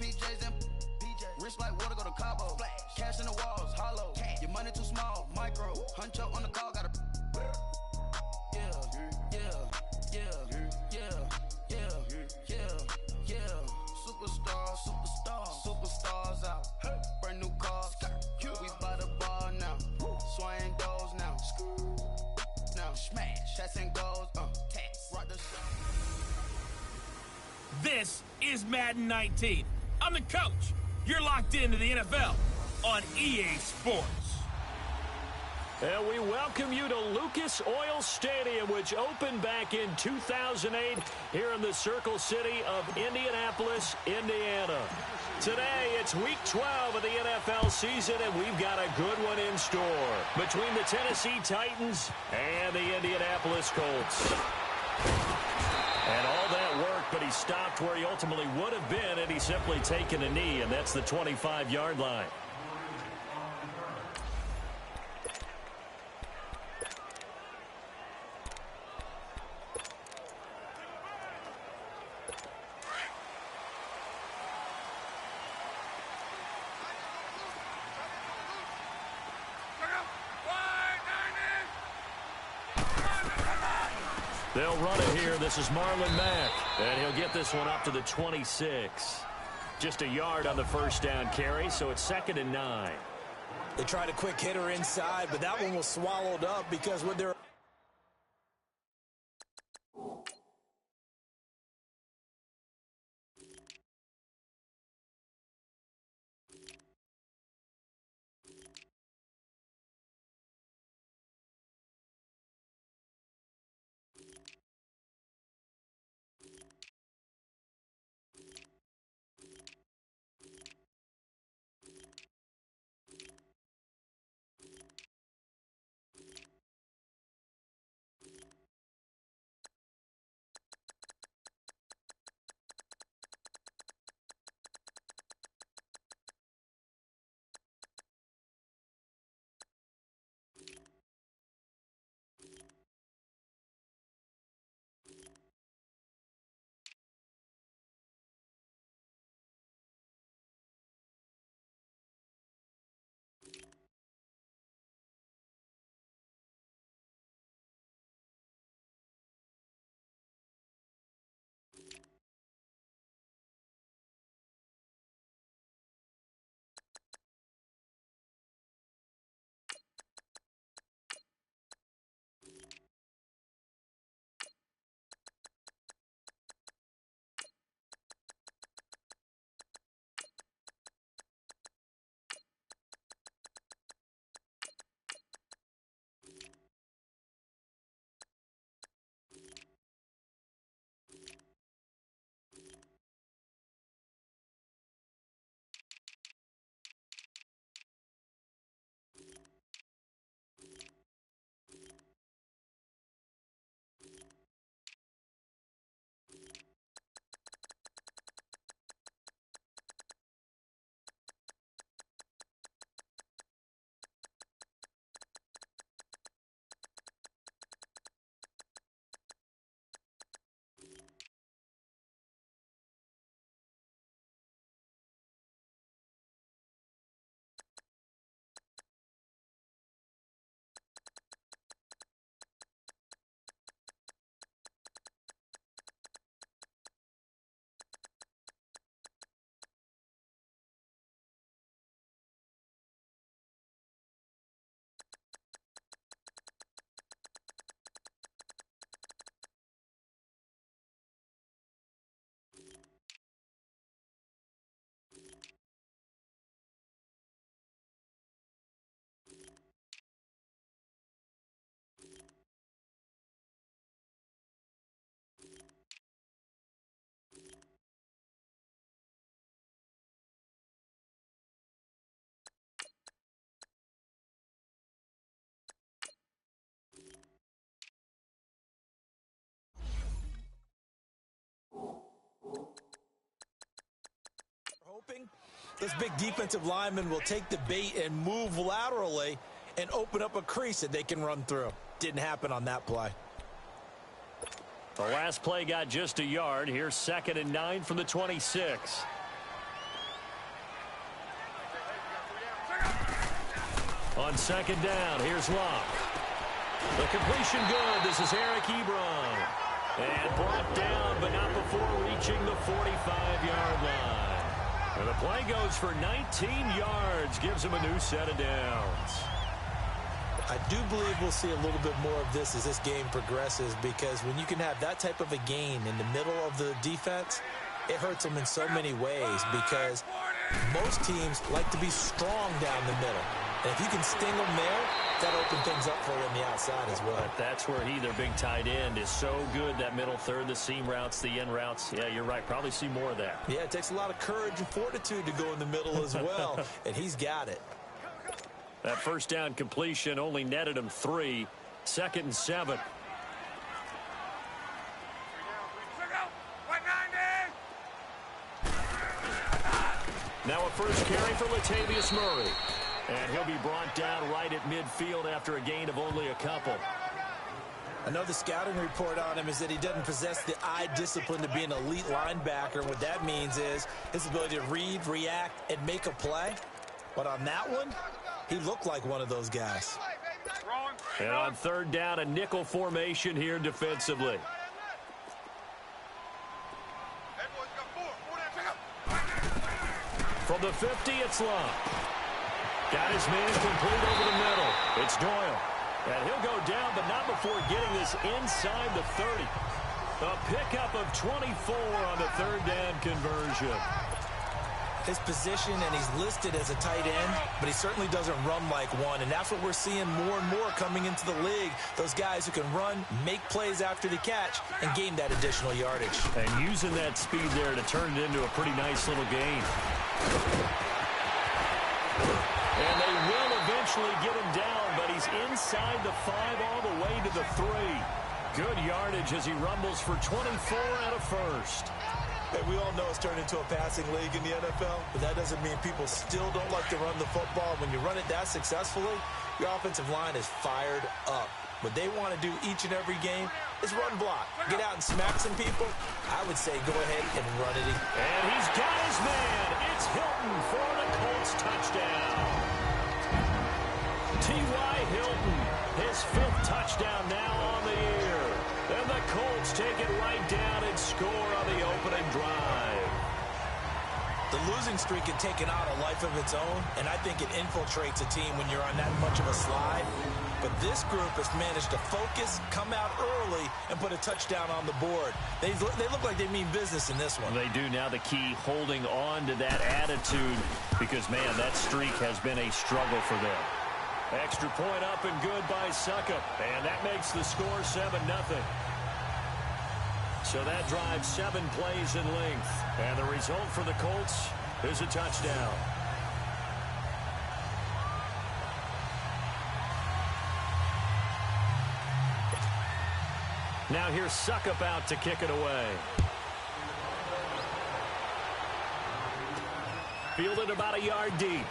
PJs and PJ. Rich like water, go to Cabo. Cash in the walls, hollow. Your money too small, micro. Huncho on the call, got a. Superstars out. Brand new cars. We by the bar now. Swaying goals now. Now smash. Shots and goals. Rock the show. This is Madden 19. I'm the coach. You're locked into the NFL on EA Sports. And we welcome you to Lucas Oil Stadium, which opened back in 2008 here in the Circle City of Indianapolis, Indiana. Today, it's Week 12 of the NFL season, and we've got a good one in store between the Tennessee Titans and the Indianapolis Colts. And all that work, but he stopped where he ultimately would have been, and he's simply taken a knee, and that's the 25-yard line. They'll run it here. This is Marlon Mack. And he'll get this one up to the 26. Just a yard on the first down carry, so it's 2nd and 9. They tried a quick hitter inside, but that one was swallowed up because with their... Hoping this big defensive lineman will take the bait and move laterally and open up a crease that they can run through. Didn't happen on that play. The last play got just a yard. Here's 2nd and 9 from the 26. On second down, here's Locke. The completion good. This is Eric Ebron. And brought down, but not before reaching the 45-yard line. And the play goes for 19 yards. Gives him a new set of downs. I do believe we'll see a little bit more of this as this game progresses, because when you can have that type of a gain in the middle of the defense, it hurts them in so many ways, because most teams like to be strong down the middle. And if you can sting them there, that'll open things up for you on the outside as well. But that's where their big tight end, is so good, that middle third, the seam routes, the in routes. Yeah, you're right. Probably see more of that. Yeah, it takes a lot of courage and fortitude to go in the middle as well, and he's got it. That first down completion only netted him 3. 2nd and 7. Now a first carry for Latavius Murray. And he'll be brought down right at midfield after a gain of only a couple. Another scouting report on him is that he doesn't possess the eye discipline to be an elite linebacker. What that means is his ability to read, react, and make a play. But on that one, he looked like one of those guys. And on third down, a nickel formation here defensively. From the 50, it's Locke. Got his man complete over the middle. It's Doyle. And he'll go down, but not before getting this inside the 30. A pickup of 24 on the third down conversion. His position, and he's listed as a tight end, but he certainly doesn't run like one, and that's what we're seeing more and more coming into the league. Those guys who can run, make plays after the catch, and gain that additional yardage. And using that speed there to turn it into a pretty nice little gain. And they will eventually get him down, but he's inside the 5 all the way to the 3. Good yardage as he rumbles for 24 and a first. Hey, we all know it's turned into a passing league in the NFL, but that doesn't mean people still don't like to run the football. When you run it that successfully, your offensive line is fired up. What they want to do each and every game is run block. Get out and smack some people. I would say go ahead and run it. And he's got his man. It's Hilton for the Colts touchdown. T.Y. Hilton, his 5th touchdown now on the year. And the Colts take it right down and score on the opening drive. The losing streak had taken on a life of its own, and I think it infiltrates a team when you're on that much of a slide. But this group has managed to focus, come out early, and put a touchdown on the board. They look like they mean business in this one. They do. Now the key, holding on to that attitude, because, man, that streak has been a struggle for them. Extra point up and good by Suckup, and that makes the score 7-0. So that drives 7 plays in length, and the result for the Colts is a touchdown. Now here's Suckup out to kick it away. Fielded about a yard deep.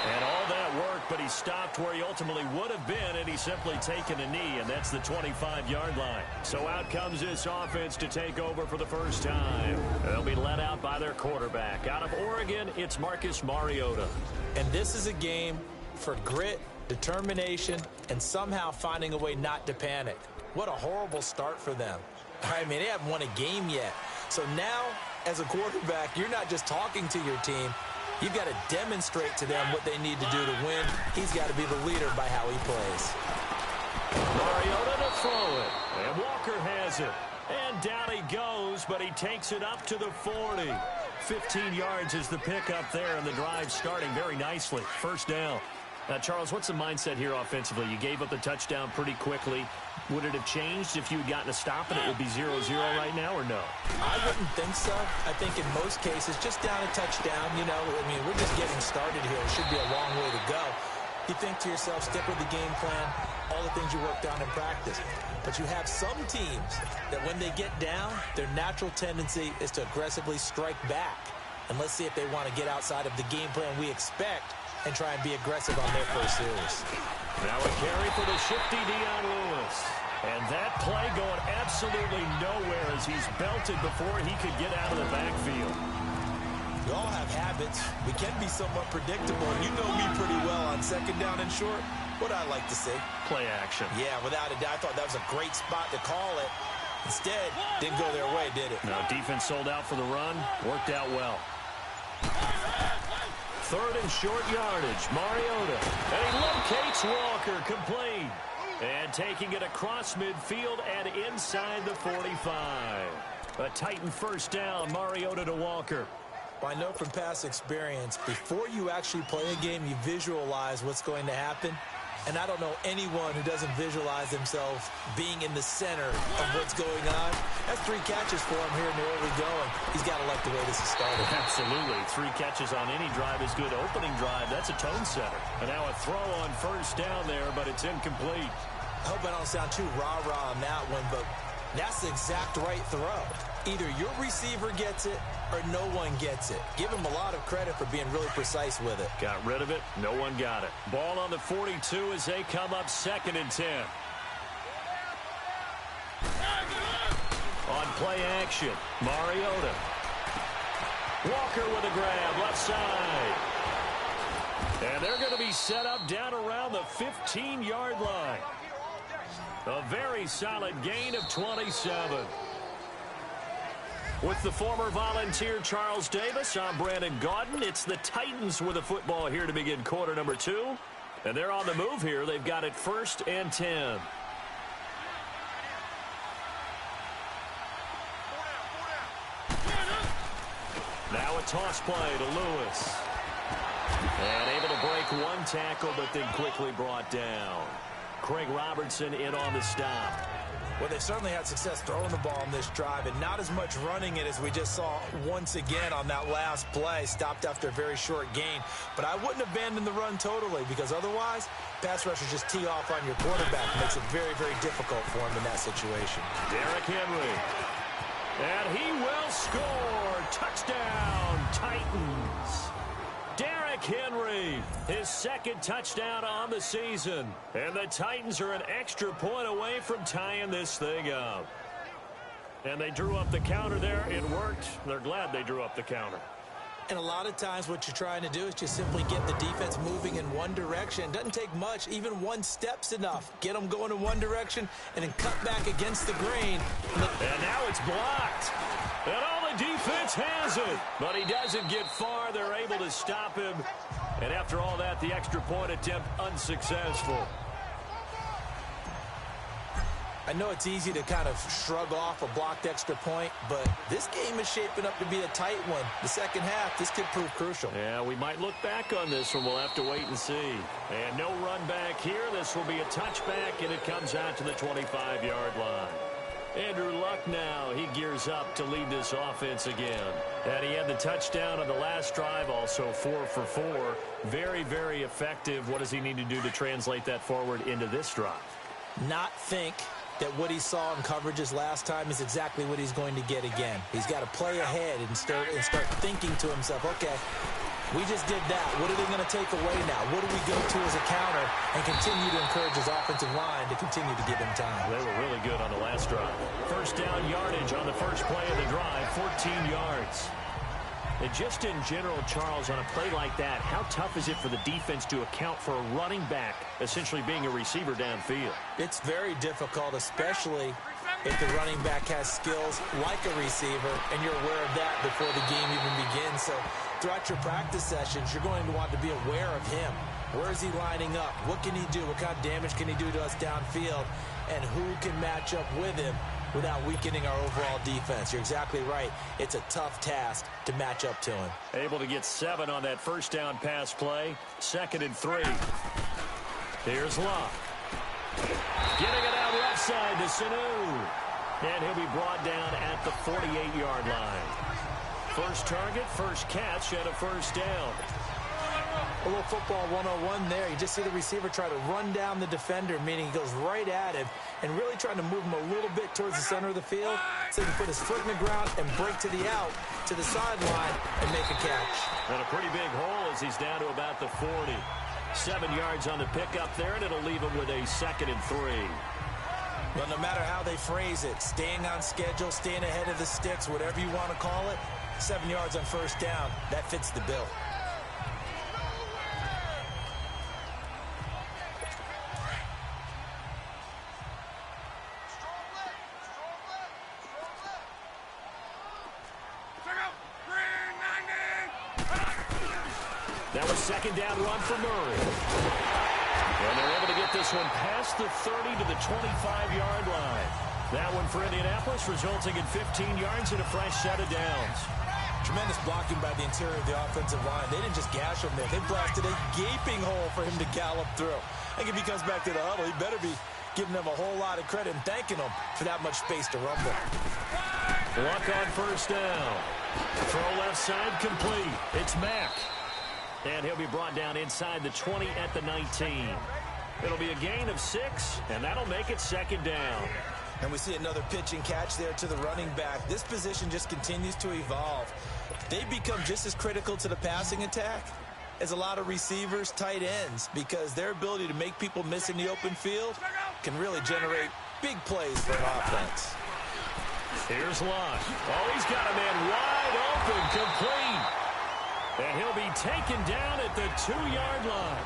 And all that work, but he stopped where he ultimately would have been, and he's simply taken a knee, and that's the 25-yard line. So out comes this offense to take over for the first time. They'll be let out by their quarterback. Out of Oregon, it's Marcus Mariota. And this is a game for grit, determination, and somehow finding a way not to panic. What a horrible start for them. I mean, they haven't won a game yet. So now, as a quarterback, you're not just talking to your team. You've got to demonstrate to them what they need to do to win. He's got to be the leader by how he plays. Mariota to throw it. And Walker has it. And down he goes, but he takes it up to the 40. 15 yards is the pickup there, and the drive starting very nicely. First down. Now, Charles, what's the mindset here offensively? You gave up the touchdown pretty quickly. Would it have changed if you had gotten a stop and it would be 0-0 right now, or no? I wouldn't think so. I think in most cases, just down a touchdown, you know, I mean, we're just getting started here. It should be a long way to go. You think to yourself, stick with the game plan, all the things you worked on in practice. But you have some teams that when they get down, their natural tendency is to aggressively strike back. And let's see if they want to get outside of the game plan we expect and try and be aggressive on their first series. Now a carry for the shifty Dion Lewis. And that play going absolutely nowhere as he's belted before he could get out of the backfield. We all have habits. We can be somewhat predictable. And you know me pretty well on second down and short. What I like to see. Play action. Yeah, without a doubt. I thought that was a great spot to call it. Instead, didn't go their way, did it? No, defense sold out for the run. Worked out well. Third and short yardage. Mariota. And he locates Walker. Complete. And taking it across midfield and inside the 45. A Titan first down. Mariota to Walker. Well, I know from past experience, before you actually play a game, you visualize what's going to happen. And I don't know anyone who doesn't visualize themselves being in the center of what's going on. That's 3 catches for him here in the early going. He's got to like the way this is started. Absolutely. 3 catches on any drive is good. Opening drive, that's a tone setter. And now a throw on first down there, but it's incomplete. I hope I don't sound too rah-rah on that one, but that's the exact right throw. Either your receiver gets it or no one gets it. Give him a lot of credit for being really precise with it. Got rid of it. No one got it. Ball on the 42 as they come up 2nd and 10. On play action, Mariota. Walker with a grab, left side. And they're going to be set up down around the 15-yard line. A very solid gain of 27. With the former Volunteer Charles Davis, I'm Brandon Gaudin. It's the Titans with the football here to begin quarter number 2. And they're on the move here. They've got it 1st and 10. Now a toss play to Lewis. And able to break one tackle, but then quickly brought down. Craig Robertson in on the stop. Well, they certainly had success throwing the ball on this drive, and not as much running it as we just saw once again on that last play. Stopped after a very short gain. But I wouldn't abandon the run totally, because otherwise, pass rushers just tee off on your quarterback. It makes it very, very difficult for him in that situation. Derrick Henry. And he will score. Touchdown, Titans. Derrick Henry, his 2nd touchdown on the season. And the Titans are an extra point away from tying this thing up. And they drew up the counter there. It worked. They're glad they drew up the counter. And a lot of times what you're trying to do is just simply get the defense moving in one direction. Doesn't take much. Even one step's enough. Get them going in one direction and then cut back against the grain. And now it's blocked. And all the defense has it. But he doesn't get far. They're able to stop him. And after all that, the extra point attempt unsuccessful. I know it's easy to kind of shrug off a blocked extra point, but this game is shaping up to be a tight one. The second half, this could prove crucial. Yeah, we might look back on this one. We'll have to wait and see. And no run back here. This will be a touchback, and it comes out to the 25-yard line. Andrew Luck now, he gears up to lead this offense again. And he had the touchdown on the last drive, also 4 for 4. Very, very effective. What does he need to do to translate that forward into this drive? Not think that what he saw in coverages last time is exactly what he's going to get again. He's got to play ahead and start thinking to himself, okay, we just did that. What are they going to take away now? What do we go to as a counter? And continue to encourage his offensive line to continue to give him time. They were really good on the last drive. First down yardage on the first play of the drive, 14 yards. And just in general, Charles, on a play like that, how tough is it for the defense to account for a running back essentially being a receiver downfield? It's very difficult, especially if the running back has skills like a receiver, and you're aware of that before the game even begins. So throughout your practice sessions, you're going to want to be aware of him. Where is he lining up? What can he do? What kind of damage can he do to us downfield? And who can match up with him without weakening our overall defense? You're exactly right. It's a tough task to match up to him. Able to get 7 on that first down pass play. 2nd and 3. Here's Luck. Getting it out left side to Sanu. And he'll be brought down at the 48-yard line. First target, first catch, and a first down. A little football 101 there. You just see the receiver try to run down the defender, meaning he goes right at him and really trying to move him a little bit towards the center of the field so he can put his foot in the ground and break to the out, to the sideline, and make a catch. And a pretty big hole as he's down to about the 40. 7 yards on the pickup there, and it'll leave him with a 2nd and 3. Well, no matter how they phrase it, staying on schedule, staying ahead of the sticks, whatever you want to call it, 7 yards on first down. That fits the bill. That was second down run for Murray. And they're able to get this one past the 30 to the 25-yard line. That one for Indianapolis, resulting in 15 yards and a fresh set of downs. Tremendous blocking by the interior of the offensive line. They didn't just gash him there. They blasted a gaping hole for him to gallop through. I think if he comes back to the huddle, he better be giving them a whole lot of credit and thanking them for that much space to rumble. Luck on first down. Throw left side complete. It's Mack. And he'll be brought down inside the 20 at the 19. It'll be a gain of 6, and that'll make it second down. And we see another pitch and catch there to the running back. This position just continues to evolve. They become just as critical to the passing attack as a lot of receivers, tight ends, because their ability to make people miss in the open field can really generate big plays for an offense. Here's Luck. Oh, he's got a man wide open, complete. And he'll be taken down at the 2-yard line.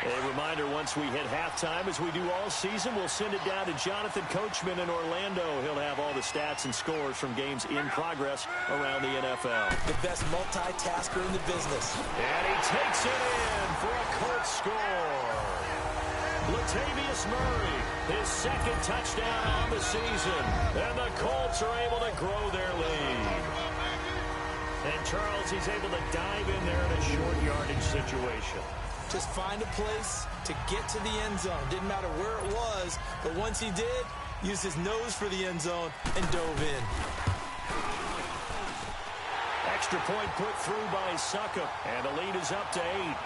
A reminder, once we hit halftime, as we do all season, we'll send it down to Jonathan Coachman in Orlando. He'll have all the stats and scores from games in progress around the NFL. The best multitasker in the business. And he takes it in for a Colts score. Latavius Murray, his second touchdown on the season. And the Colts are able to grow their lead. And Charles, he's able to dive in there in a short yardage situation. Just find a place to get to the end zone. Didn't matter where it was, but once he did, used his nose for the end zone and dove in. Extra point put through by Suckup, and the lead is up to 8.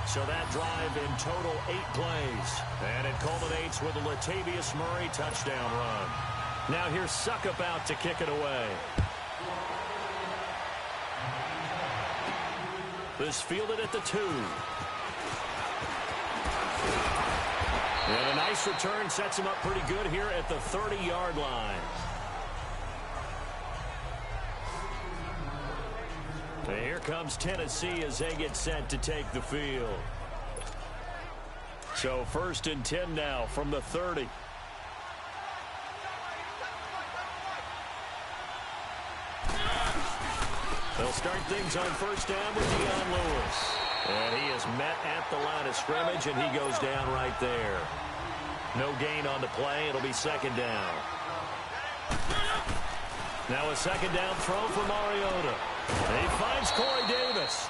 So that drive in total 8 plays. And it culminates with a Latavius Murray touchdown run. Now here's Suckup out to kick it away. This fielded at the 2. And a nice return sets him up pretty good here at the 30-yard line. And here comes Tennessee as they get set to take the field. So 1st and 10 now from the 30. They'll start things on first down with Dion Lewis. And he is met at the line of scrimmage, and he goes down right there. No gain on the play. It'll be second down. Now a second down throw for Mariota. And he finds Corey Davis.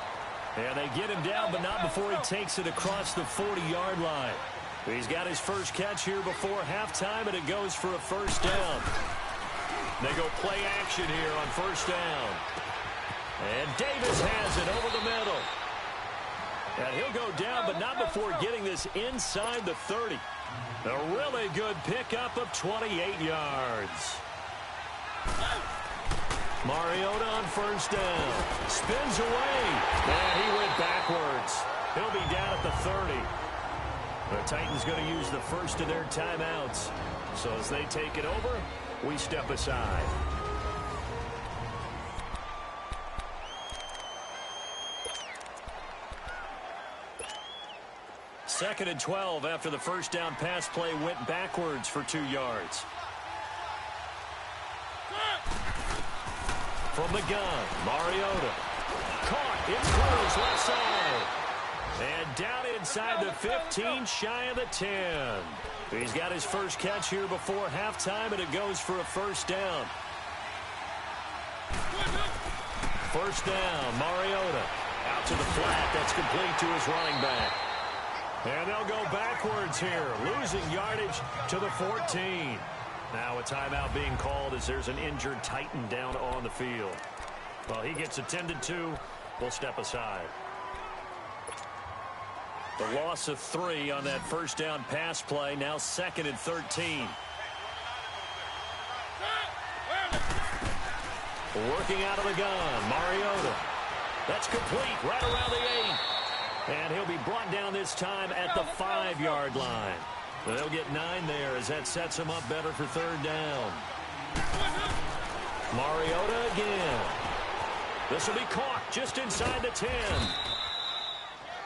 And they get him down, but not before he takes it across the 40-yard line. He's got his first catch here before halftime, and it goes for a first down. They go play action here on first down. And Davis has it over the middle. And he'll go down, but not before getting this inside the 30. A really good pickup of 28 yards. Mariota on first down. Spins away. And he went backwards. He'll be down at the 30. The Titans going to use the first of their timeouts. So as they take it over, we step aside. Second and 12 after the first down pass play went backwards for 2 yards. From the gun, Mariota. Caught, it's close, left side. And down inside the 15, shy of the 10. He's got his first catch here before halftime, and it goes for a first down. First down, Mariota. Out to the flat, that's complete to his running back. And they'll go backwards here, losing yardage to the 14. Now a timeout being called as there's an injured Titan down on the field. Well, he gets attended to. We'll step aside. The loss of 3 on that first down pass play. Now 2nd and 13. Working out of the gun, Mariota. That's complete right around the 8. And he'll be brought down this time at the 5-yard line. They'll get 9 there as that sets them up better for 3rd down. Mariota again. This will be caught just inside the 10.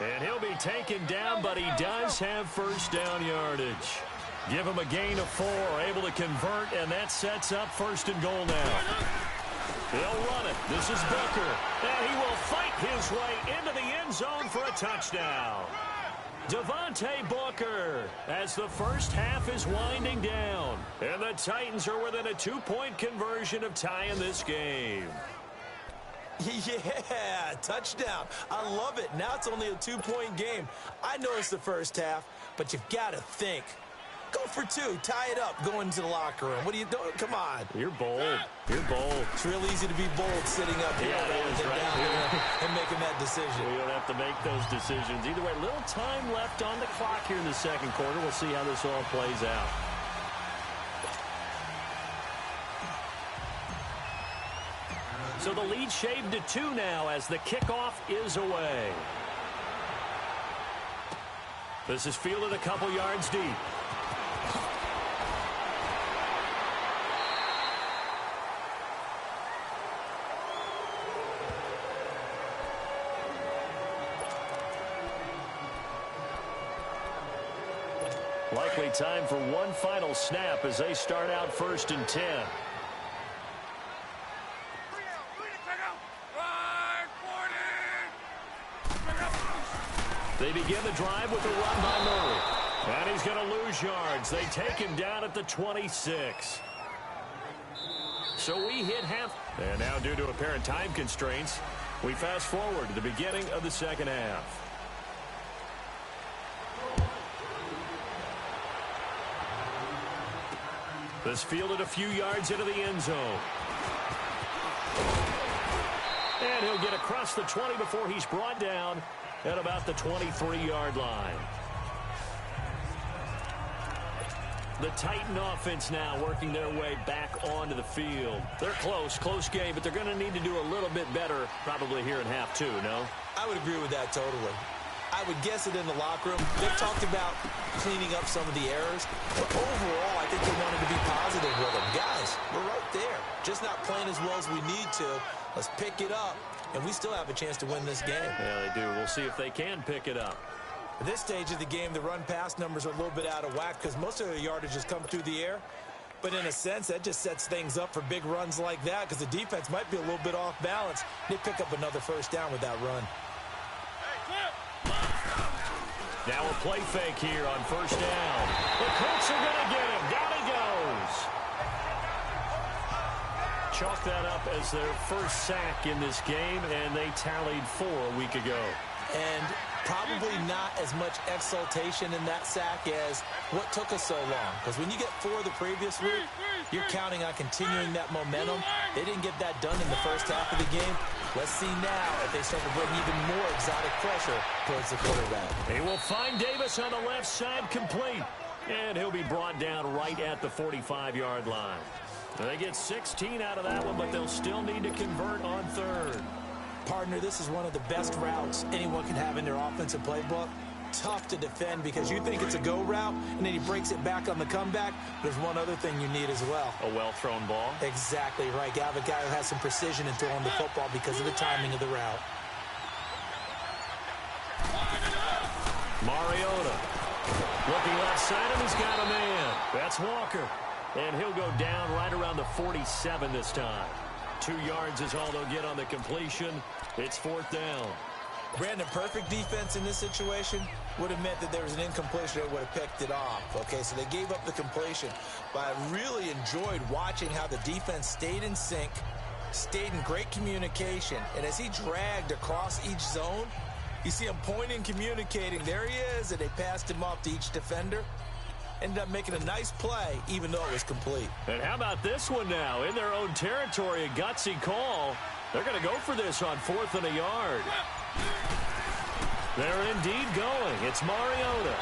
And he'll be taken down, but he does have 1st down yardage. Give him a gain of 4, able to convert, and that sets up 1st and goal now. They'll run it. This is Booker, and he will fight his way into the end zone for a touchdown. Devontae Booker as the first half is winding down. And the Titans are within a 2-point conversion of tying this game. Yeah, touchdown. I love it. Now it's only a 2-point game. I know it's the first half, but you've got to think. Go for 2. Tie it up. Go into the locker room. What are you doing? Come on. You're bold. You're bold. It's real easy to be bold sitting up here and making that decision. We don't have to make those decisions. Either way, little time left on the clock here in the 2nd quarter. We'll see how this all plays out. So the lead shaved to 2 now as the kickoff is away. This is fielded a couple yards deep. Likely time for one final snap as they start out 1st and 10. They begin the drive with a run by Murray. And he's going to lose yards. They take him down at the 26. So we hit half. And now due to apparent time constraints, we fast forward to the beginning of the 2nd half. This fielded a few yards into the end zone. And he'll get across the 20 before he's brought down at about the 23-yard line. The Titan offense now working their way back onto the field. They're close game, but they're going to need to do a little bit better probably here in half 2, no? I would agree with that totally. I would guess it in the locker room. They've talked about cleaning up some of the errors. But overall, I think they wanted to be positive with them. Guys, we're right there. Just not playing as well as we need to. Let's pick it up. And we still have a chance to win this game. Yeah, they do. We'll see if they can pick it up. At this stage of the game, the run-pass numbers are a little bit out of whack because most of the yardage has come through the air. But in a sense, that just sets things up for big runs like that because the defense might be a little bit off balance. They pick up another 1st down with that run. Now a play fake here on 1st down. The Colts are going to get him. Down he goes. Chalk that up as their first sack in this game, and they tallied 4 a week ago. And probably not as much exultation in that sack as what took us so long. Because when you get 4 the previous week, you're counting on continuing that momentum. They didn't get that done in the first half of the game. Let's see now if they start to bring even more exotic pressure towards the quarterback. He will find Davis on the left side complete. And he'll be brought down right at the 45-yard line. They get 16 out of that one, but they'll still need to convert on 3rd. Partner, this is one of the best routes anyone can have in their offensive playbook. Tough to defend because you think it's a go route, and then he breaks it back on the comeback. There's one other thing you need as well. A well-thrown ball? Exactly right. You have a guy who has some precision in throwing the football because of the timing of the route. Mariota. Looking left side, and he's got a man. That's Walker. And he'll go down right around the 47 this time. 2 yards is all they'll get on the completion. It's 4th down. Brandon, perfect defense in this situation would have meant that there was an incompletion that would have picked it off. Okay, so they gave up the completion. But I really enjoyed watching how the defense stayed in sync, stayed in great communication. And as he dragged across each zone, you see him pointing, communicating. There he is, and they passed him off to each defender. Ended up making a nice play, even though it was complete. And how about this one now? In their own territory, a gutsy call. They're going to go for this on 4th and a yard. They're indeed going. It's Mariota.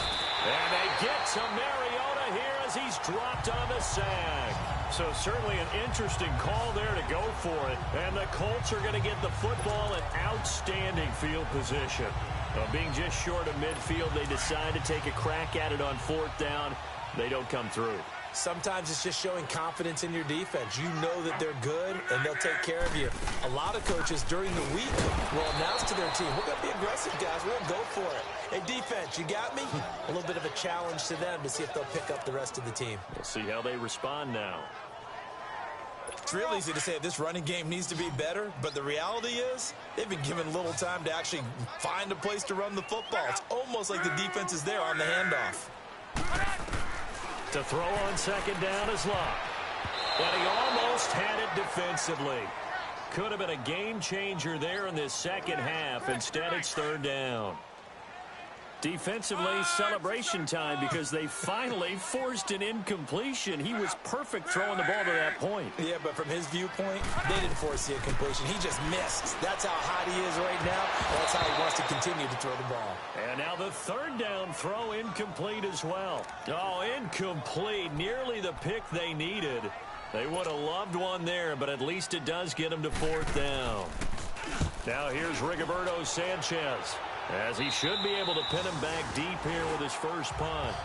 And they get to Mariota here as he's dropped on the sag. So certainly an interesting call there to go for it. And the Colts are going to get the football in outstanding field position. Well, being just short of midfield, they decide to take a crack at it on 4th down. They don't come through. Sometimes it's just showing confidence in your defense. You know that they're good, and they'll take care of you. A lot of coaches during the week will announce to their team, we're going to be aggressive, guys. We're going to go for it. Hey, defense, you got me? A little bit of a challenge to them to see if they'll pick up the rest of the team. We'll see how they respond now. It's real easy to say this running game needs to be better, but the reality is they've been given little time to actually find a place to run the football. It's almost like the defense is there on the handoff. To throw on 2nd down is Locke. But he almost had it defensively. Could have been a game changer there in this second half. Instead, it's 3rd down. Defensively, celebration time because they finally forced an incompletion. He was perfect throwing the ball to that point. Yeah, but from his viewpoint, they didn't force the incompletion. He just missed. That's how hot he is right now. That's how he wants to continue to throw the ball. And now the 3rd down throw incomplete as well. Oh, incomplete. Nearly the pick they needed. They would have loved one there, but at least it does get them to 4th down. Now here's Rigoberto Sanchez, as he should be able to pin him back deep here with his first punt.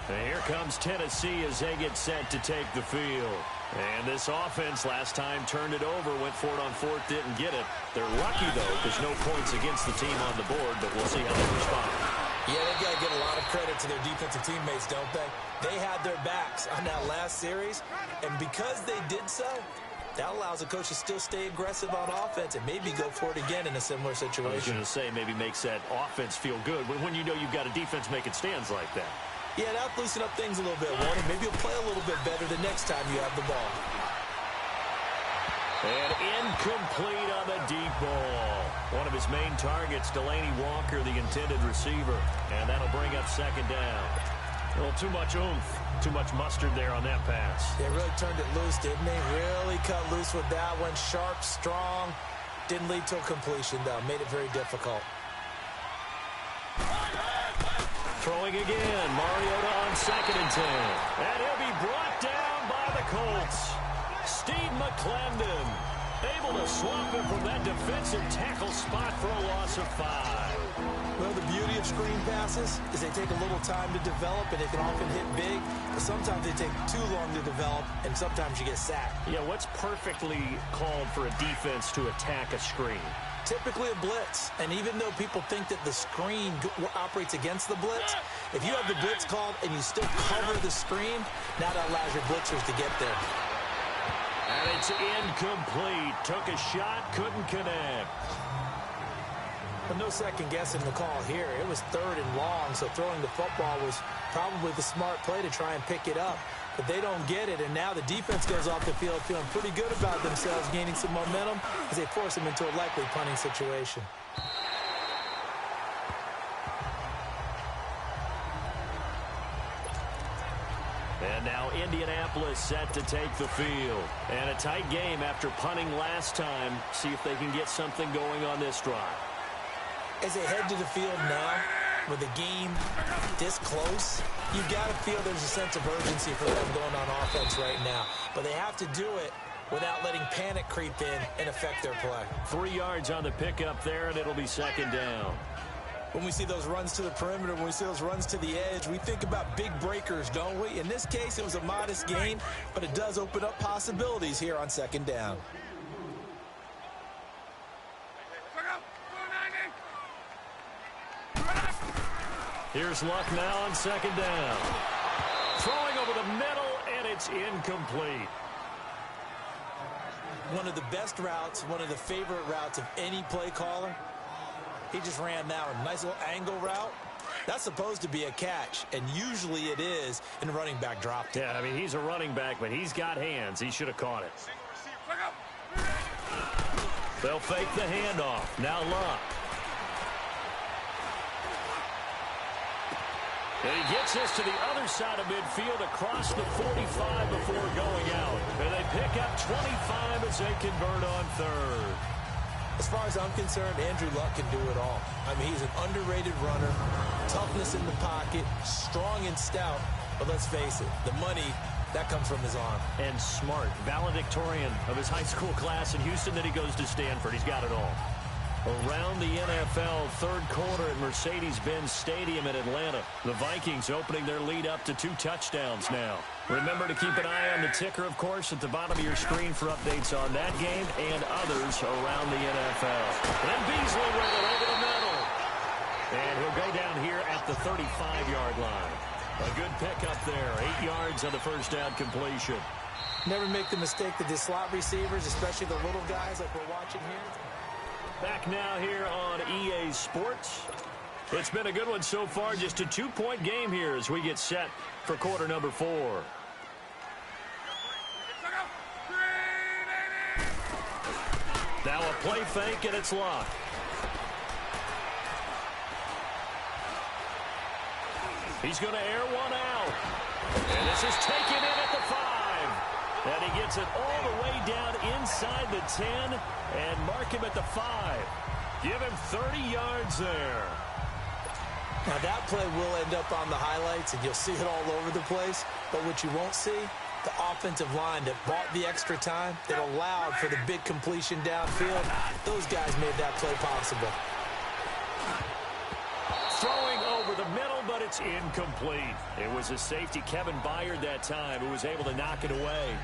And here comes Tennessee as they get set to take the field. And this offense last time turned it over, went for it on 4th, didn't get it. They're lucky, though, because no points against the team on the board, but we'll see how they respond. Yeah, they've got to give a lot of credit to their defensive teammates, don't they? They had their backs on that last series, and because they did so, that allows the coach to still stay aggressive on offense and maybe go for it again in a similar situation. I was going to say maybe makes that offense feel good when you know you've got a defense making stands like that. Yeah, that'll loosen up things a little bit, Walter. Maybe you'll play a little bit better the next time you have the ball. And incomplete on the deep ball. One of his main targets, Delaney Walker, the intended receiver. And that'll bring up 2nd down. A little too much oomph, too much mustard there on that pass. They really turned it loose, didn't they? Really cut loose with that one. Sharp, strong. Didn't lead to a completion, though. Made it very difficult. Throwing again, Mariota on 2nd and 10. And he'll be brought down by the Colts. Steve McClendon able to swap him from that defensive tackle spot for a loss of 5. Well, the beauty of screen passes is they take a little time to develop, and they can often hit big, but sometimes they take too long to develop, and sometimes you get sacked. Yeah, what's perfectly called for a defense to attack a screen? Typically a blitz, and even though people think that the screen operates against the blitz, if you have the blitz called and you still cover the screen, now that allows your blitzers to get there. And it's incomplete. Took a shot, couldn't connect. But no second guessing the call here. It was 3rd and long, so throwing the football was probably the smart play to try and pick it up. But they don't get it, and now the defense goes off the field feeling pretty good about themselves, gaining some momentum as they force them into a likely punting situation. And now Indianapolis set to take the field. And a tight game after punting last time. See if they can get something going on this drive. As they head to the field now, with the game this close, you've got to feel there's a sense of urgency for them going on offense right now. But they have to do it without letting panic creep in and affect their play. 3 yards on the pickup there, and it'll be 2nd down. When we see those runs to the perimeter, when we see those runs to the edge, we think about big breakers, don't we? In this case, it was a modest gain, but it does open up possibilities here on 2nd down. Here's Luck now on 2nd down. Throwing over the middle, and it's incomplete. One of the best routes, one of the favorite routes of any play caller. He just ran that one. Nice little angle route. That's supposed to be a catch, and usually it is, and the running back dropped it. Yeah, I mean, he's a running back, but he's got hands. He should have caught it. They'll fake the handoff. Now Luck. And he gets this to the other side of midfield across the 45 before going out. And they pick up 25 as they convert on 3rd. As far as I'm concerned, Andrew Luck can do it all. I mean, he's an underrated runner, toughness in the pocket, strong and stout. But let's face it, the money That comes from his arm. And smart, valedictorian of his high school class in Houston, then he goes to Stanford. He's got it all. Around the NFL, third quarter at Mercedes-Benz Stadium in Atlanta. The Vikings opening their lead up to 2 touchdowns now. Remember to keep an eye on the ticker, of course, at the bottom of your screen for updates on that game and others around the NFL. And Beasley with it over the middle. And he'll go down here at the 35-yard line. A good pickup there. 8 yards on the first down completion. Never make the mistake that the slot receivers, especially the little guys like we're watching here. Back now here on EA Sports. It's been a good one so far. Just a 2-point game here as we get set for quarter number 4. Now a play fake, and it's locked. He's going to air one out. And this is taken in at the 5. And he gets it all the way down inside the 10 and mark him at the 5. Give him 30 yards there. Now that play will end up on the highlights, and you'll see it all over the place. But what you won't see, the offensive line that bought the extra time, that allowed for the big completion downfield. Those guys made that play possible. Throwing over the middle, but it's incomplete. It was a safety, Kevin Byard, that time, who was able to knock it away.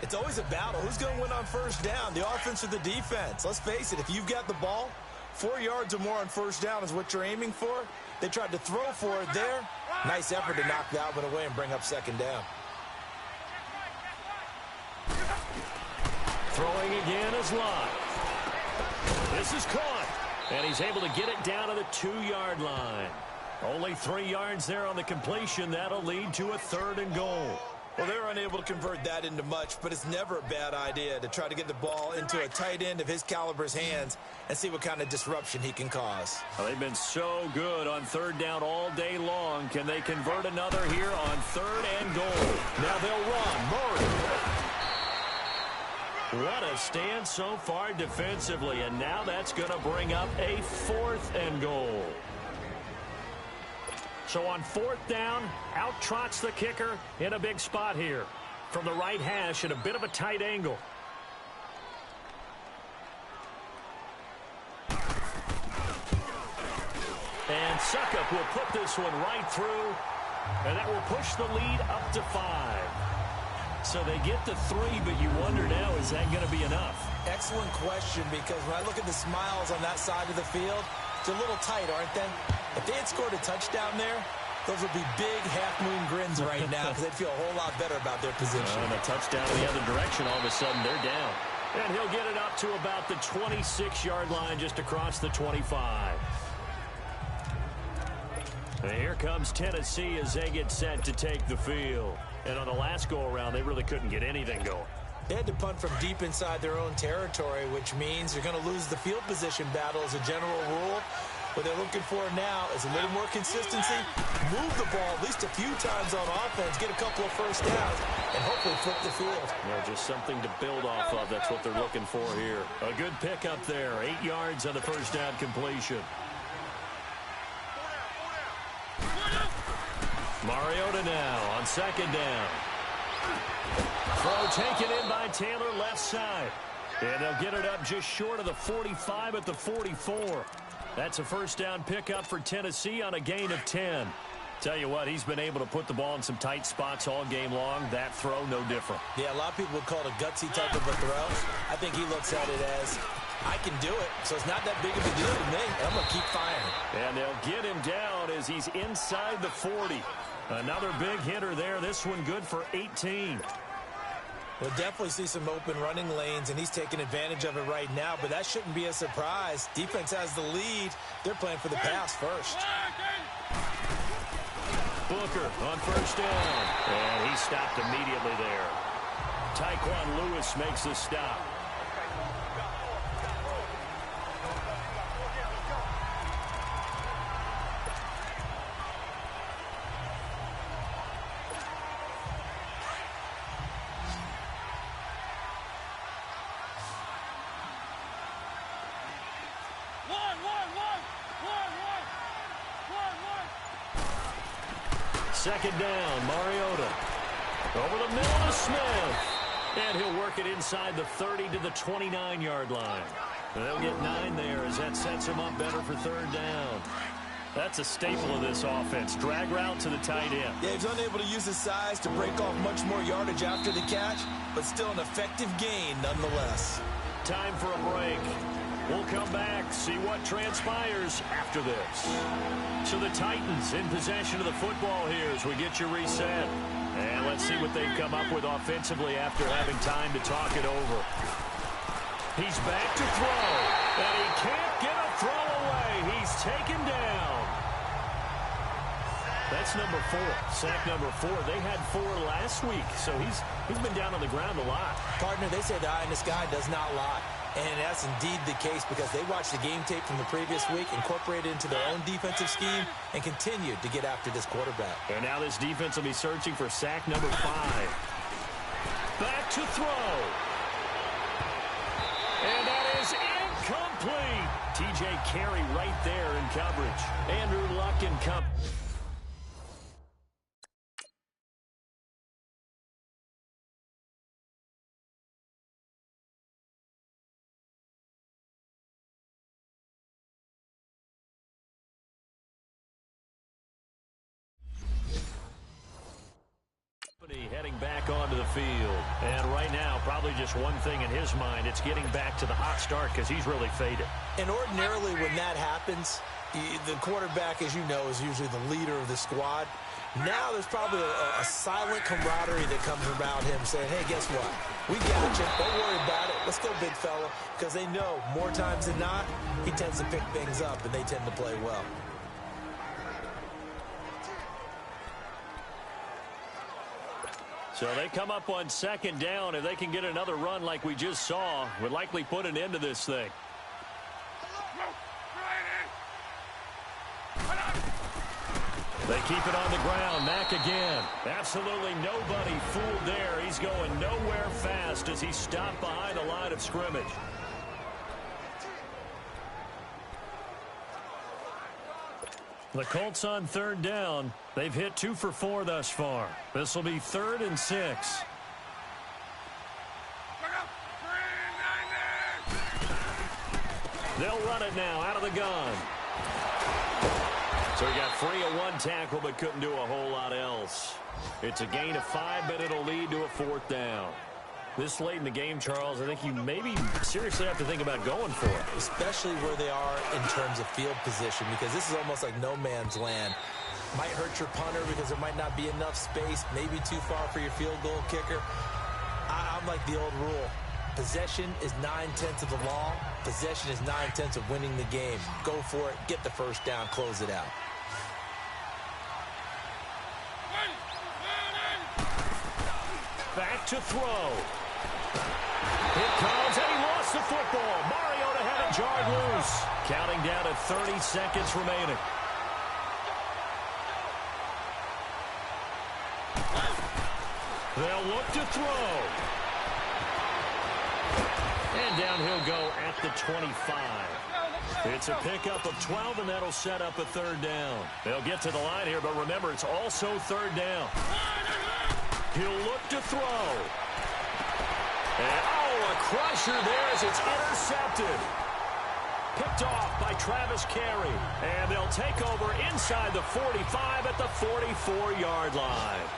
It's always a battle. Who's going to win on first down, the offense or the defense? Let's face it, if you've got the ball, 4 yards or more on first down is what you're aiming for. They tried to throw for it there. Nice effort to knock that one away and bring up second down. Throwing again is Lott. This is caught. And he's able to get it down to the 2-yard line. Only 3 yards there on the completion. That'll lead to a 3rd and goal. Well, they're unable to convert that into much, but it's never a bad idea to try to get the ball into a tight end of his caliber's hands and see what kind of disruption he can cause. Well, they've been so good on 3rd down all day long. Can they convert another here on 3rd and goal? Now they'll run. Murray. What a stand so far defensively, and now that's going to bring up a 4th and goal. So on 4th down, out trots the kicker in a big spot here. From the right hash at a bit of a tight angle. And Suckup will put this one right through, and that will push the lead up to 5. So they get to 3, but you wonder now, is that going to be enough? Excellent question, because when I look at the smiles on that side of the field, it's a little tight, aren't they? If they had scored a touchdown there, those would be big half-moon grins right now because they'd feel a whole lot better about their position. And a touchdown in the other direction, all of a sudden they're down. And he'll get it up to about the 26-yard line, just across the 25. And here comes Tennessee as they get set to take the field. And on the last go-around, they really couldn't get anything going. They had to punt from deep inside their own territory, which means you're going to lose the field position battle as a general rule. What they're looking for now is a little more consistency, move the ball at least a few times on offense, get a couple of first downs, and hopefully flip the field. Yeah, just something to build off of. That's what they're looking for here. A good pickup there. 8 yards on the first down completion. Mariota now on 2nd down. Throw taken in by Taylor left side. And they'll get it up just short of the 45 at the 44. That's a first down pickup for Tennessee on a gain of 10. Tell you what, he's been able to put the ball in some tight spots all game long. That throw, no different. Yeah, a lot of people would call it a gutsy type of a throw. I think he looks at it as, I can do it, so it's not that big of a deal to me. I'm going to keep firing. And they'll get him down as he's inside the 40. Another big hitter there. This one good for 18. We'll definitely see some open running lanes, and he's taking advantage of it right now, but that shouldn't be a surprise. Defense has the lead. They're playing for the pass first. Booker on first down, and he stopped immediately there. Tyquan Lewis makes the stop. Second down, Mariota. Over the middle, Smith. And he'll work it inside the 30 to the 29-yard line. They'll get 9 there as that sets him up better for third down. That's a staple of this offense. Drag route to the tight end. Yeah, he's unable to use his size to break off much more yardage after the catch, but still an effective gain nonetheless. Time for a break. We'll come back, see what transpires after this. So the Titans in possession of the football here as we get you reset. And let's see what they've come up with offensively after having time to talk it over. He's back to throw, and he can't get a throw away. He's taken down. That's number 4, sack number 4. They had 4 last week, so he's been down on the ground a lot. Partner, they say the eye in the sky does not lie. And that's indeed the case because they watched the game tape from the previous week, incorporated it into their own defensive scheme, and continued to get after this quarterback. And now this defense will be searching for sack number 5. Back to throw. And that is incomplete. T.J. Carey right there in coverage. Andrew Luck in coverage. Heading back onto the field. And right now, probably just one thing in his mind, it's getting back to the hot start because he's really faded. And ordinarily when that happens, the quarterback, as you know, is usually the leader of the squad. Now there's probably a silent camaraderie that comes around him saying, hey, guess what? We got you. Don't worry about it. Let's go, big fella. Because they know more times than not, he tends to pick things up, and they tend to play well. So they come up on second down. If they can get another run like we just saw, would likely put an end to this thing. They keep it on the ground. Mack again. Absolutely nobody fooled there. He's going nowhere fast as he stopped behind the line of scrimmage. The Colts on third down. They've hit 2 for 4 thus far. This will be 3rd and 6. They'll run it now out of the gun. So he got free of 1 tackle but couldn't do a whole lot else. It's a gain of 5, but it'll lead to a 4th down. This late in the game, Charles, I think you maybe seriously have to think about going for it. Especially where they are in terms of field position, because this is almost like no man's land. Might hurt your punter because there might not be enough space, maybe too far for your field goal kicker. I'm like the old rule. Possession is 9/10 of the law. Possession is 9/10 of winning the game. Go for it, get the first down, close it out. Back to throw. Here comes, and he lost the football. Mariota had it jarred loose. Counting down at 30 seconds remaining. They'll look to throw. And down he'll go at the 25. It's a pickup of 12, and that'll set up a 3rd down. They'll get to the line here, but remember, it's also 3rd down. He'll look to throw. And, oh, a crusher there as it's intercepted. Picked off by Travis Carey. And they'll take over inside the 45 at the 44-yard line.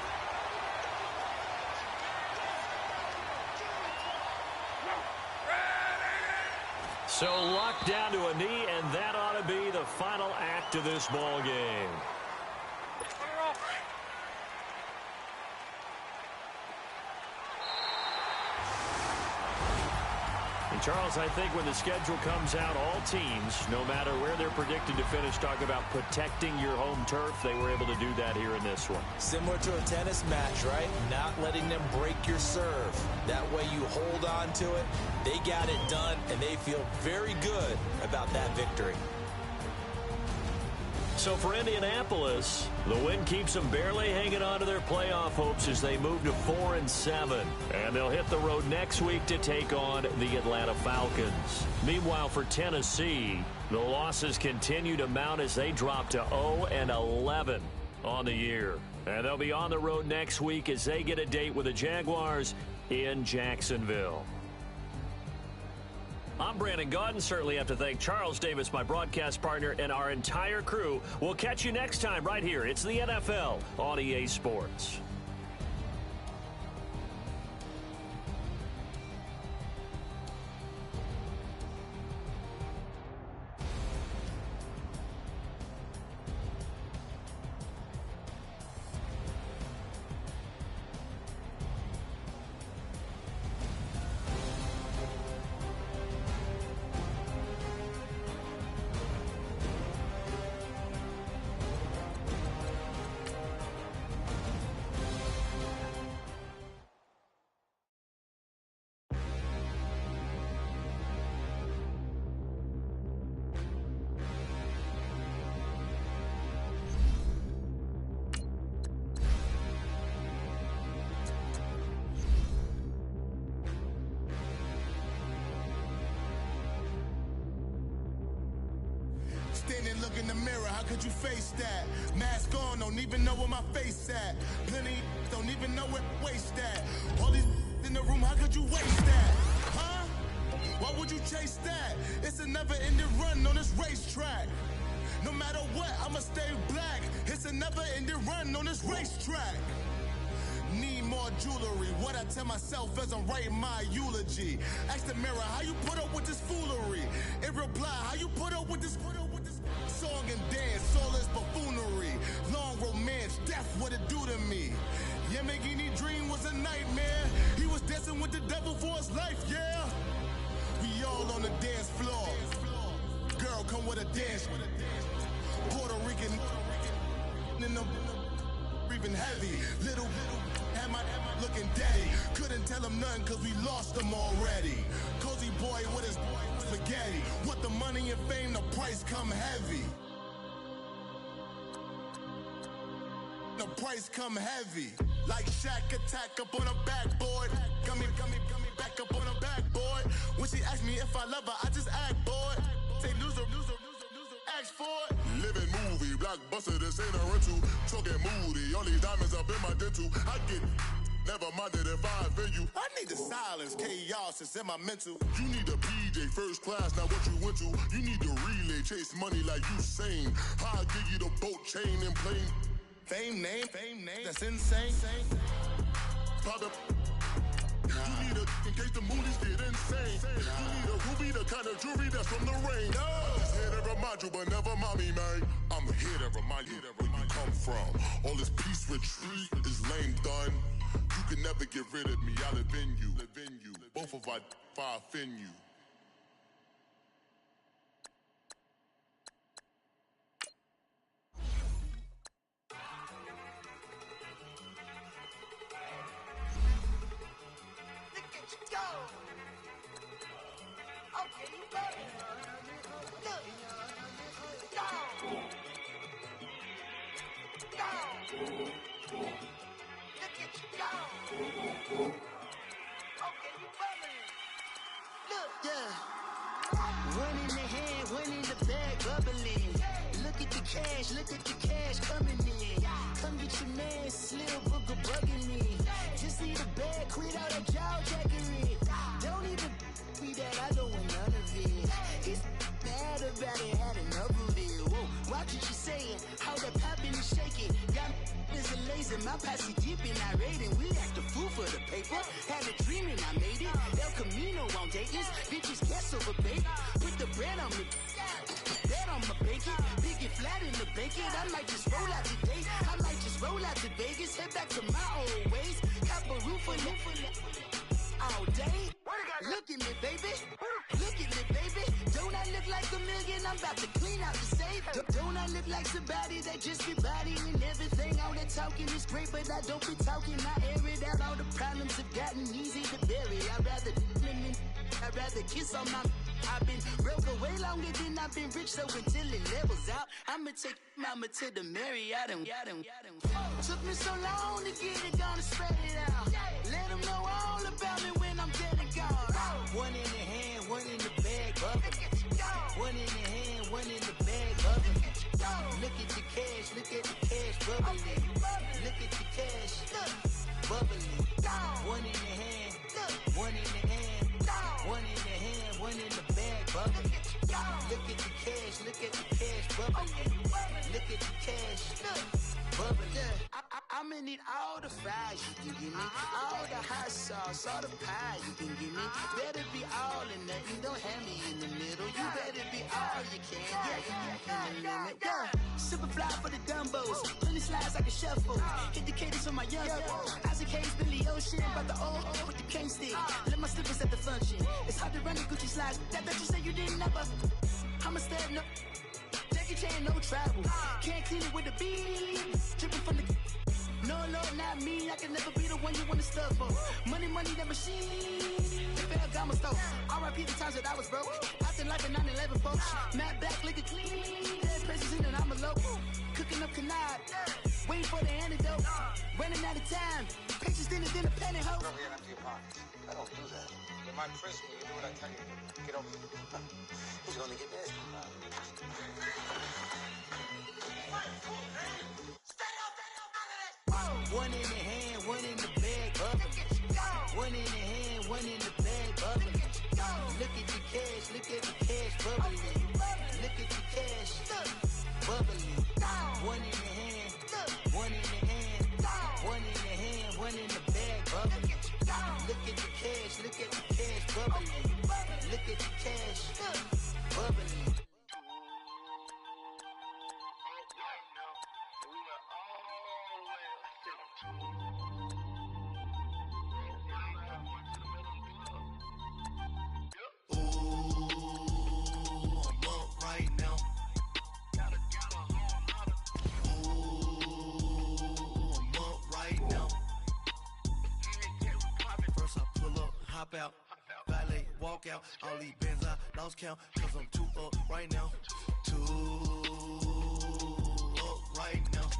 So Luck down to a knee, and that ought to be the final act of this ball game. And Charles, I think when the schedule comes out, all teams, no matter where they're predicted to finish, talk about protecting your home turf. They were able to do that here in this one. Similar to a tennis match, right? Not letting them break your serve. That way you hold on to it. They got it done, and they feel very good about that victory. So for Indianapolis, the win keeps them barely hanging on to their playoff hopes as they move to 4-7. And they'll hit the road next week to take on the Atlanta Falcons. Meanwhile, for Tennessee, the losses continue to mount as they drop to 0-11 on the year. And they'll be on the road next week as they get a date with the Jaguars in Jacksonville. I'm Brandon Gaudin. Certainly have to thank Charles Davis, my broadcast partner, and our entire crew. We'll catch you next time right here. It's the NFL on EA Sports. Standing, look in the mirror, how could you face that? Mask on, don't even know where my face at. Plenty don't even know where waist at. All these in the room, how could you waste that? Huh? Why would you chase that? It's a never-ending run on this racetrack. No matter what, I'ma stay black. It's a never-ending run on this racetrack. Need more jewelry. What I tell myself as I'm writing my eulogy. Ask the mirror, how you put up with this foolery? It reply, how you put up with this song and dance, all this buffoonery. Long romance, death, what it do to me? Yeah, Yamagini dream was a nightmare. He was dancing with the devil for his life, yeah. We all on the dance floor. Girl, come with a dance. Puerto Rican in the breathing heavy. Little had my looking daddy. Couldn't tell him nothing cause we lost him already. Cozy boy with his spaghetti. With the money and fame, the price come heavy. The price come heavy. Like Shaq attack up on a backboard. Got me back up on a backboard. When she asked me if I love her, I just act bored. Say loser, ask for it. Living movie, blockbuster, this ain't a rental. Talking moody, all these diamonds up in my dental. I get never minded if I offend you. I need the silence, chaos, it's in my mental. You need a PJ, first class, not what you went to. You need the relay, chase money like you sane. I'll give you the boat, chain, and plane. Fame name, that's insane. Pop up. You need a, in case the moodies get insane. You need a ruby, the kind of jewelry that's from the rain. I'm just here to remind you, but never mind me, man. I'm here to remind you where you come from. All this peace retreat is lame done. You can never get rid of me, I'll live in you. Both of our if I offend you. Look at the cash coming in. Come get your man, Slim Booker bugging me. Just need a bag, quit all that jaw jackery. Don't even be that, I don't want none of it. It's bad about it, had enough of it. Whoa, watch what you saying, how that poppin' and shaking. Got is a laser, my posse deep and irate, and we act a fool for the paper. Had a dream and I made it. El Camino on Dayton's, bitches guess over bait. Put the bread on me. I'ma bake it, big it flat in the bacon. I might just roll out today. I might just roll out to Vegas, head back to my old ways. Have a roof all day. Look at me, baby. Look at me, baby. Don't I look like a million? I'm about to clean out the safe. Don't I look like somebody that just be bodying everything? All that talking is great, but I don't be talking. I air it out. All the problems have gotten easy to bury. I'd rather kiss on my. I've been broke way longer than I've been rich, so until it levels out, I'ma take mama to the Marriott and took me so long to get it, gonna spread it out. Let them know all about me when I'm dead and gone. One in the hand, one in the bag, bubble. One in the hand, one in the bag, bubble. Look at the cash bubbling. Look at bubbly. One in the hand, one in the hand, one in the hand, one in the bag, bubbly. Look at the cash, bubbly. Look at the cash, bubbly. I'ma need all the fries you can give me, all the hot sauce, all the pie you can give me. Better be all or nothing, don't have me in the middle. You better be all you can, yeah. Super fly for the Dumbos, 20 slides like a shuffle. Hit the cadence on my young Isaac Hayes, Billy Ocean, about the old with the cane stick. Let my slippers at the function. It's hard to run the Gucci slides. That you say you didn't never. I'ma step no. Jackie Chan, no travel. Can't clean it with the beat. Dripping from the. No, not me. I can never be the one you wanna stuff for. Money, that machine. The Ferragamo store. R.I.P. the times that I was broke. Acting like a 9/11 folks. Matt back, liquor clean. Dead presents in and I'm alone. Cooking up canard. Waiting for the antidote. Running out of time. Pictures thinner than a penny hoe. Over here, empty your pockets. I don't do that. You're my prisoner. You do what I tell you. Get over here. Who's gonna get this? One in the hand, one in the bag, bubbly. One in the hand, one in the bag, bubbly. Look at the cash, bubbly. Look at the cash, bubbly. One in the hand, one in the hand, one in the hand, one in the bag, bubbly. Look at the cash, bubbly. Look at the cash, bubbly. Hop out, valet, walk out. All these bands I lost count, cause I'm too up right now. Too up right now.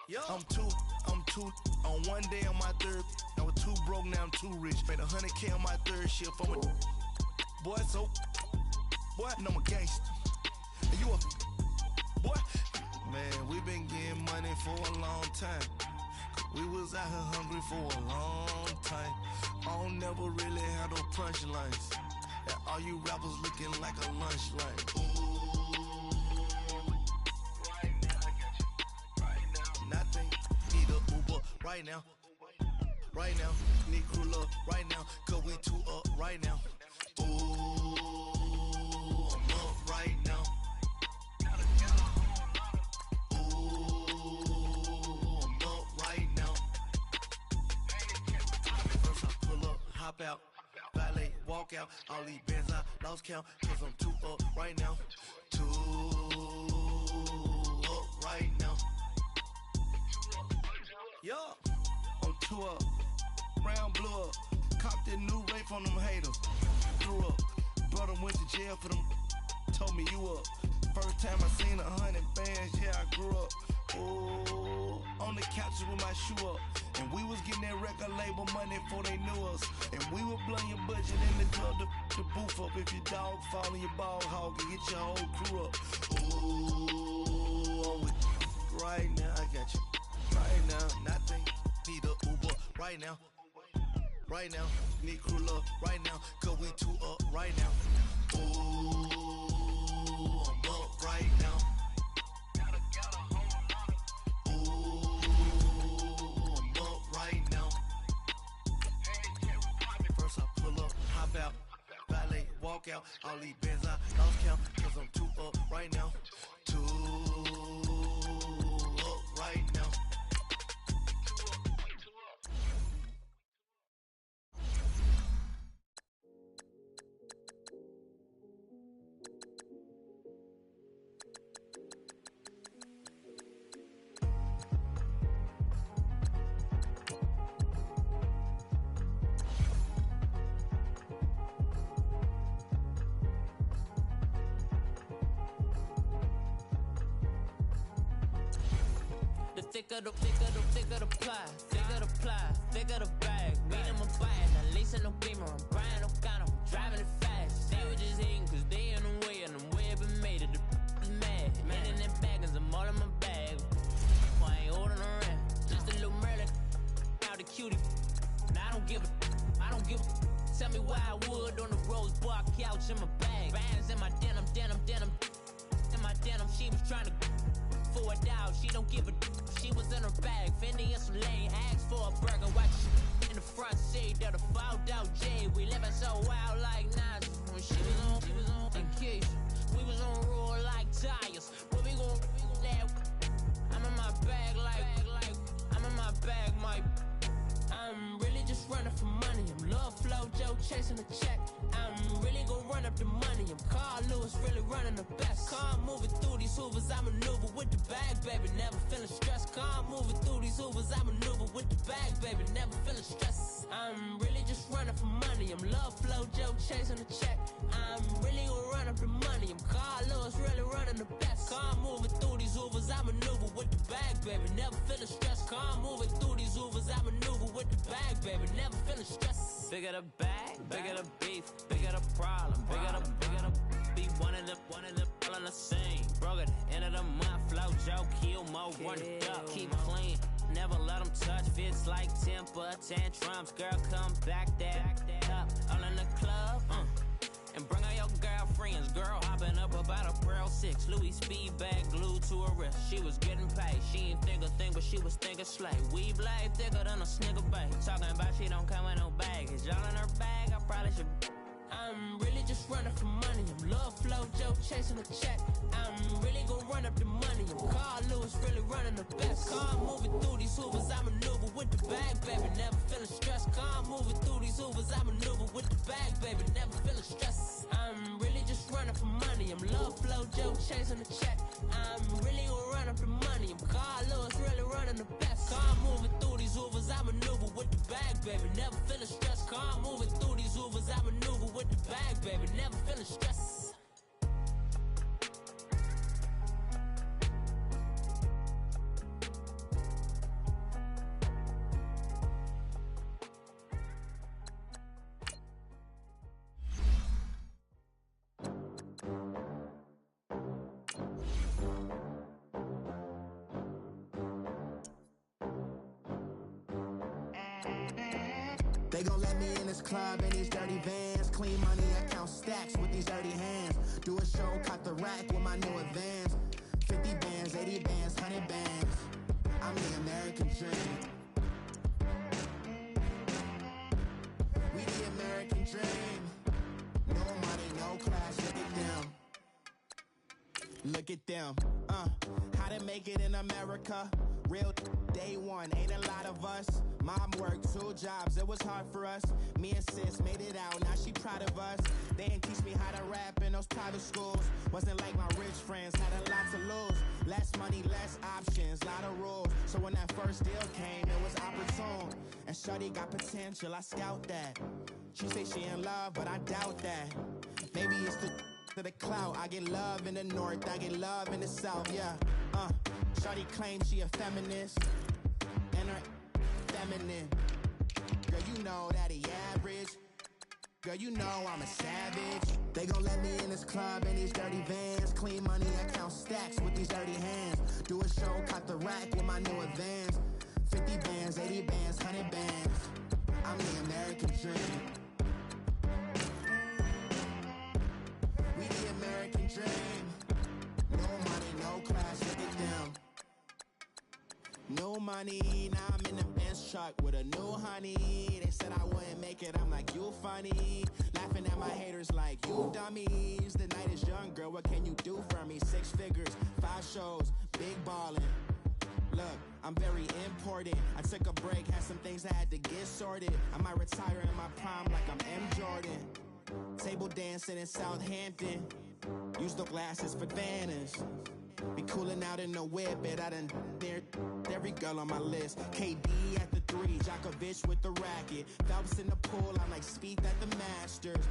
Yo. I'm two on one day on my third. I was too broke, now I'm too rich. Made 100K on my third shift. I'm a boy, so boy, no, I'm a gangster. And you a boy? Man, we been getting money for a long time. We was out here hungry for a long time. I don't never really have no punchlines. And all you rappers looking like a lunch line. Ooh, right now, I got you. Right now, nothing. Need a Uber right now. Right now, need crew love right now. Cause we too up right now. Ooh, I'm up right now. Hop out, valet, walk out. All these bands I lost count, cause I'm too up right now. Too up right now. Yo, I'm too up. Brown blew up. Copped that new rape from them haters. Grew up. Brother went to jail for them. Told me you up. First time I seen 100 bands, yeah, I grew up. Oh, on the couches with my shoe up. And we was getting that record label money before they knew us. And we were blowing your budget in the club to boof up. If your dog fall in your ball hog and get your whole crew up. Ooh, right now, I got you. Right now, nothing. Need a Uber right now. Right now, need crew love right now. Cause we too up right now. Ooh, I'm up right now. Out, valet, walk out. All these bands I lost count, cause I'm too up right now. Too up right now. Thicker the ply, thicker the bag. Beat him a bite, I lace in no beamer, I'm Brian O'Connor, driving it fast. They were just hating cause they in the way, and I'm way up and made it, the mad. Man in them baggins, I'm all in my bag. Why I ain't holding around, just a little give a tell me why I would on the rose bar couch in my bag. Bands in my denim. In my denim, she was trying to for a dog. She don't give a she was in her bag. Fendi and some lane, asked for a burger. Watch in the front seat of the fouled out J. We living so wild like Nas. When she was on and Keisha, we was on roll like tires. What we gon' laugh? I'm in my bag like I'm in my bag, Mike. I'm really just running for money. I'm love flow, Joe chasing the check. I'm really gonna run up the money. I'm Carl Lewis, really running the best. Car moving through these hoovers, I maneuver with the bag, baby. Never feeling stressed. Car moving through these hoovers, I maneuver with the bag, baby. Never feeling stressed. I'm really just running for money. I'm love flow, Joe chasing the check. I'm really gonna run up the money. I'm Carl Lewis, really running the best. Car moving through these hoovers, I maneuver with the bag, baby. Never feeling stressed. Car moving through these hoovers, I maneuver with the bag, baby. Never feeling stressed. Bigger the bag, bigger the beef, bigger the problem, bigger the beef. One of the all in the same. Broke at the end of the month, flow, Joe, kill, mo, run it up, keep clean. Never let them touch, fits like temper tantrums. Girl, come back that up. All in the club, and bring all your girlfriends. Girl hopping up about a Pearl 6. Louis speed bag glued to her wrist. She was getting paid. She ain't think a thing, but she was thinking slay. We blade thicker than a snicker bag. Talking about she don't come with no baggage. All in her bag, I probably should. I'm really just running for money. I'm love flow, Joe chasing the check. I'm really gonna run up the money. I'm Carl Lewis, really running the best. Car moving through these hoovers, I maneuver with the bag, baby. Never feeling stressed. Car moving through these hoovers, I maneuver with the bag, baby. Never feeling stressed. I'm really just running for money. I'm love flow, Joe chasing the check. I'm really gonna run up the money. I'm Carl Lewis, really running the best. Car moving through these hoovers, I maneuver with the bag, baby. Never feeling stressed. Car moving through these hoovers, I maneuver with the bag, baby. Never feeling stressed. They gon' let me in this club in these dirty vans. Clean money, I count stacks with these dirty hands. Do a show, caught the rack with my new advance. 50 bands, 80 bands, 100 bands. I'm the American dream. We the American dream. No money, no class, look at them. Look at them, how to make it in America. Real day one, ain't a lot of us. Mom worked 2 jobs, it was hard for us. Me and sis made it out, now she proud of us. They didn't teach me how to rap in those private schools. Wasn't like my rich friends, had a lot to lose. Less money, less options, lot of rules. So when that first deal came, it was opportune. And shawty got potential, I scout that. She say she in love, but I doubt that. Maybe it's to the clout. I get love in the north, I get love in the south, yeah. Shawty claims she a feminist, and her feminine. Girl, you know that he average. Girl, you know I'm a savage. They gon' let me in this club in these dirty vans. Clean money, I count stacks with these dirty hands. Do a show, caught the rack with my new advance. 50 bands, 80 bands, 100 bands. I'm the American dream. We the American dream. No money, no class, look at them. No money, now I'm in the Benz truck with a new honey. They said I wouldn't make it, I'm like, you funny. Laughing at my haters like, you dummies. The night is young, girl, what can you do for me? 6 figures, 5 shows, big ballin'. Look, I'm very important. I took a break, had some things I had to get sorted. I might retire in my prime like I'm M. Jordan. Table dancing in Southampton. Use the glasses for Vannas. Be cooling out in the whip, but I done near every girl on my list. KD at the 3, Djokovic with the racket. Phelps in the pool, I'm like Speed at the Masters.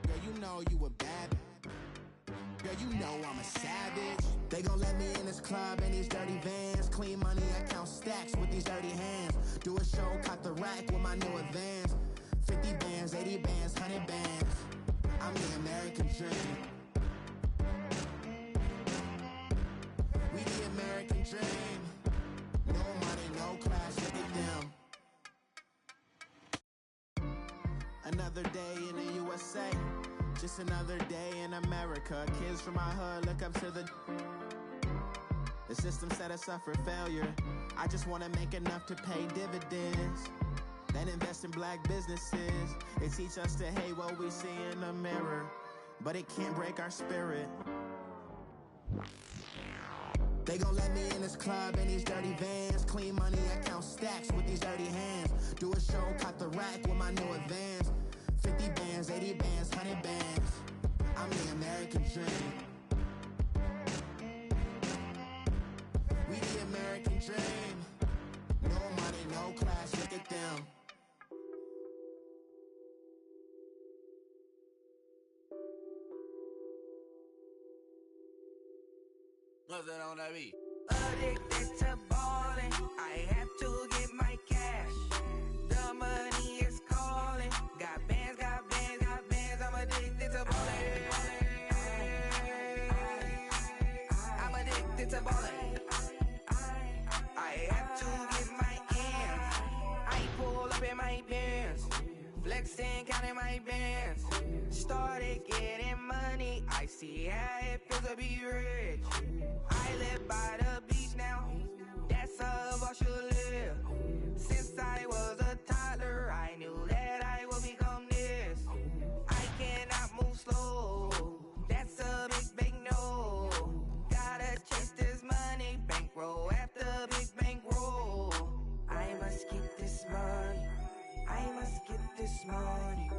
Girl, you know you a bad. Girl, you know I'm a savage. They gon' let me in this club in these dirty vans. Clean money, I count stacks with these dirty hands. Do a show, caught the rack with my new advance. 50 bands, 80 bands, 100 bands. I'm the American dream. We the American dream. No money, no class, look at them. another day in the USA. Just another day in America. Kids from my hood look up to the system set us up for failure. I just want to make enough to pay dividends, then invest in black businesses. They teach us to hate what we see in the mirror, but it can't break our spirit. They gon' let me in this club in these dirty vans. Clean money, I count stacks with these dirty hands. Do a show, cut the rack with my new advance. 50 bands, 80 bands, 100 bands. I'm the American dream. We the American dream. No money, no class, look at them. Nothing on that beat. Addicted to ballin', I have to get my cash. The money is calling. Got bands, got bands, got bands. I'm addicted to ballin'. I'm addicted to ballin'. I have to get my ends. I pull up in my pants, flexing, counting my bands. Started getting money. I see how it feels to be rich. I live by the beach now. That's how I should live. Since I was a toddler, I knew that I would become this. I cannot move slow. That's a big no. Gotta chase this money, bankroll after big bankroll. I must get this money. I must get this money.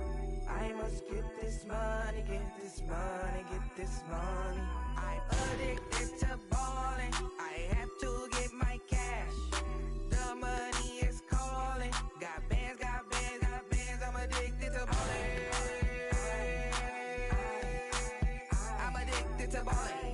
I must get this money, get this money, get this money. I'm addicted to ballin'. I have to get my cash. The money is calling. Got bands, got bands, got bands. I'm addicted to ballin'. I'm addicted to ballin'.